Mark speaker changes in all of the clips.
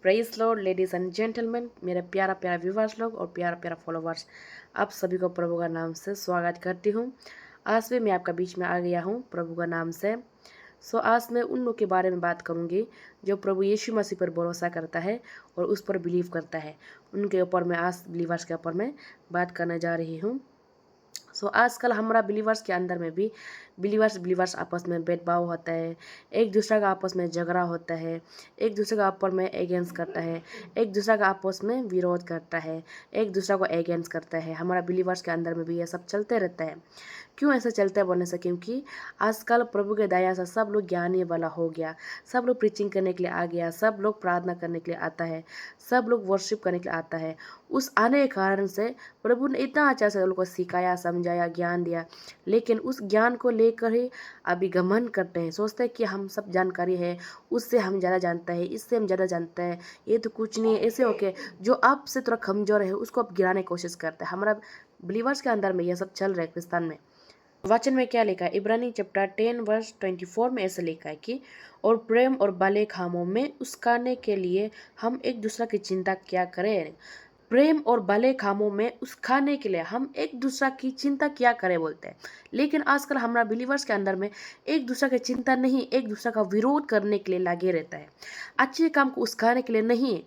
Speaker 1: Praise Lord ladies and gentleman, मेरे प्यारा प्यारा व्यूवर्स लोग और प्यारा प्यारा फॉलोवर्स, आप सभी को प्रभु का नाम से स्वागत करती हूँ। आज भी मैं आपका बीच में आ गया हूँ प्रभु का नाम से। आज मैं उन लोग के बारे में बात करूँगी जो प्रभु यीशु मसीह पर भरोसा करता है और उस पर बिलीव करता है। उनके ऊपर मैं आज बिलीवर्स के ऊपर मैं बात करने जा रही हूँ। आजकल हमारा बिलीवर्स के अंदर में भी बिलीवर्स आपस में भेदभाव होता है, एक दूसरे का आपस में झगड़ा होता है, एक दूसरे का ऊपर में अगेंस्ट करता है, एक दूसरे का आपस में विरोध करता है, एक दूसरे को अगेंस्ट करता है। हमारा बिलीवर्स के अंदर में भी ये सब चलते रहता है। क्यों ऐसा चलता है बोलने से, क्योंकि आजकल प्रभु के दया से सब लोग ज्ञानी वाला हो गया, सब लोग प्रीचिंग करने के लिए आ गया, सब लोग प्रार्थना करने के लिए आता है, सब लोग वर्शिप करने के लिए आता है। उस आने के कारण से प्रभु ने इतना अच्छा से लोगों को सिखाया, समझाया, ज्ञान दिया, लेकिन उस ज्ञान को लेकर ही अभी घमंड करते हैं। सोचते हैं कि हम सब जानकारी है, उससे हम ज़्यादा जानते हैं, इससे हम ज़्यादा जानते हैं, ये तो कुछ नहीं है, ऐसे होके जो आपसे थोड़ा कमजोर है उसको आप गिराने की कोशिश करते हैं। हमारा बिलीवर्स के अंदर में यह सब चल रहा है। क्रिस्तान में वचन में क्या लिखा है, इब्रानी चैप्टर 10 वर्स 24 में ऐसे लिखा है कि और प्रेम और भले कामों में उसकाने के लिए हम एक दूसरे की चिंता क्या करें। प्रेम और भले कामों में उसकाने के लिए हम एक दूसरे की चिंता क्या करें बोलते हैं। लेकिन आजकल हमारा बिलीवर्स के अंदर में एक दूसरे की चिंता नहीं, एक दूसरे का विरोध करने के लिए लगे रहता है। अच्छे काम को उसकाने के लिए नहीं,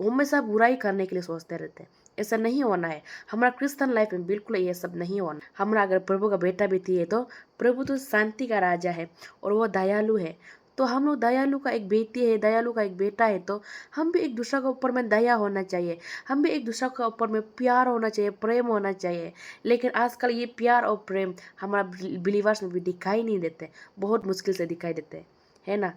Speaker 1: हमेशा बुराई करने के लिए सोचते रहते हैं। ऐसा नहीं होना है। हमारा क्रिश्चियन लाइफ में बिल्कुल ये सब नहीं होना। हमारा अगर प्रभु का बेटा बेटी है तो प्रभु तो शांति का राजा है और वो दयालु है। तो हम लोग दयालु का एक बेटी है, दयालु का एक बेटा है, तो हम भी एक दूसरे के ऊपर में दया होना चाहिए, हम भी एक दूसरे के ऊपर में प्यार होना चाहिए, प्रेम होना चाहिए। लेकिन आजकल ये प्यार और प्रेम हमारा बिलीवर्स में भी दिखाई नहीं देते, बहुत मुश्किल से दिखाई देते है ना।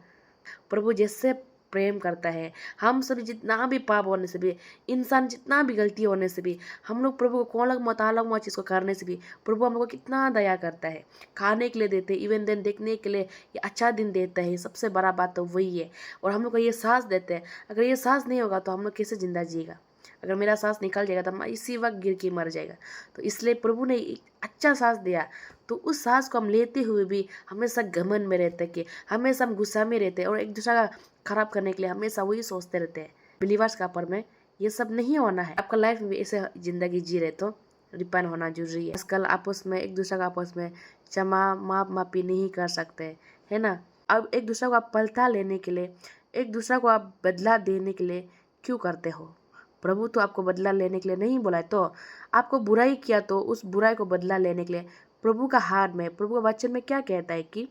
Speaker 1: प्रभु जैसे प्रेम करता है, हम सभी जितना भी पाप होने से भी, इंसान जितना भी गलती होने से भी, हम लोग प्रभु को कौन मतालग चीज़ को करने से भी प्रभु हम लोग को कितना दया करता है। खाने के लिए देते हैं, इवन दिन देखने के लिए ये अच्छा दिन देता है। सबसे बड़ा बात तो वही है। और हम लोग को ये सांस देते हैं। अगर ये सांस नहीं होगा तो हम लोग कैसे जिंदा जिएगा। अगर मेरा सांस निकल जाएगा तो मैं इसी वक्त गिर के मर जाएगा। तो इसलिए प्रभु ने एक अच्छा सांस दिया, तो उस सांस को हम लेते हुए भी हमेशा घमंड में रहते हैं, कि हमेशा हम गुस्सा में रहते हैं और एक दूसरे का खराब करने के लिए हमेशा वही सोचते रहते हैं। बिलीवर्स का पर में ये सब नहीं होना है। आपका लाइफ में भी ऐसे जिंदगी जी रहे तो रिपेंट होना जरूरी है। आजकल आपस में एक दूसरे का आपस में क्षमा माप मापी नहीं कर सकते, है ना। अब एक दूसरे को आप पलटा लेने के लिए, एक दूसरे को आप बदला देने के लिए क्यों करते हो। प्रभु तो आपको बदला लेने के लिए नहीं बोला है। तो आपको बुराई किया तो उस बुराई को बदला लेने के लिए प्रभु का हाथ में, प्रभु का वचन में क्या कहता है कि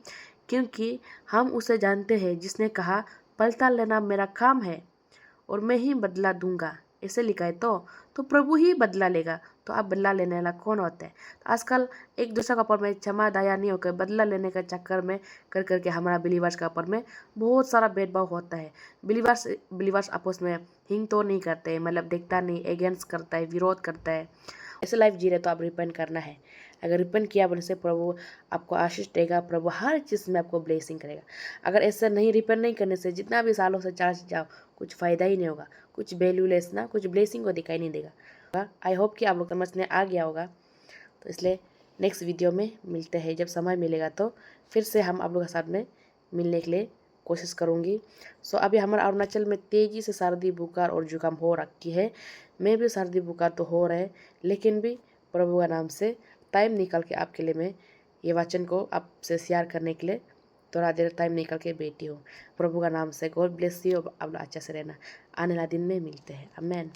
Speaker 1: क्योंकि हम उसे जानते हैं जिसने कहा पलटा लेना मेरा काम है और मैं ही बदला दूंगा, ऐसे लिखा है। तो प्रभु ही बदला लेगा। तो आप बदला लेने वाला कौन होता है। तो आजकल एक दूसरे का ऊपर में क्षमा दया नहीं होकर बदला लेने के चक्कर में कर करके हमारा बिलीवर्स का ऊपर में बहुत सारा भेदभाव होता है। बिलीवर्स आपस में हिंग तो नहीं करते, मतलब देखता नहीं, अगेंस्ट करता है, विरोध करता है। ऐसे लाइफ जी रहे तो आप रिपेंट करना है। अगर रिपेंट किया बोले से प्रभु आपको आशीष देगा, प्रभु हर चीज़ में आपको ब्लेसिंग करेगा। अगर ऐसा नहीं रिपेंट नहीं करने से जितना भी सालों से चार्ज जाओ कुछ फ़ायदा ही नहीं होगा, कुछ वैल्यूलेस ना, कुछ ब्लेसिंग को दिखाई नहीं देगा। आई होप कि आप लोग समझने आ गया होगा। तो इसलिए नेक्स्ट वीडियो में मिलते हैं, जब समय मिलेगा तो फिर से हम आप लोग के साथ में मिलने के लिए कोशिश करूँगी। अभी हमारे अरुणाचल में तेज़ी से सर्दी बुखार और जुकाम हो रखी है। मैं भी सर्दी बुखार तो हो रहा है, लेकिन भी प्रभु का नाम से टाइम निकाल के आपके लिए मैं ये वचन को आपसे शेयर करने के लिए थोड़ा देर टाइम निकाल के बैठी हूँ। प्रभु का नाम से गॉड ब्लेस यू। अब अच्छा से रहना। आने वाला दिन में मिलते हैं। आमेन।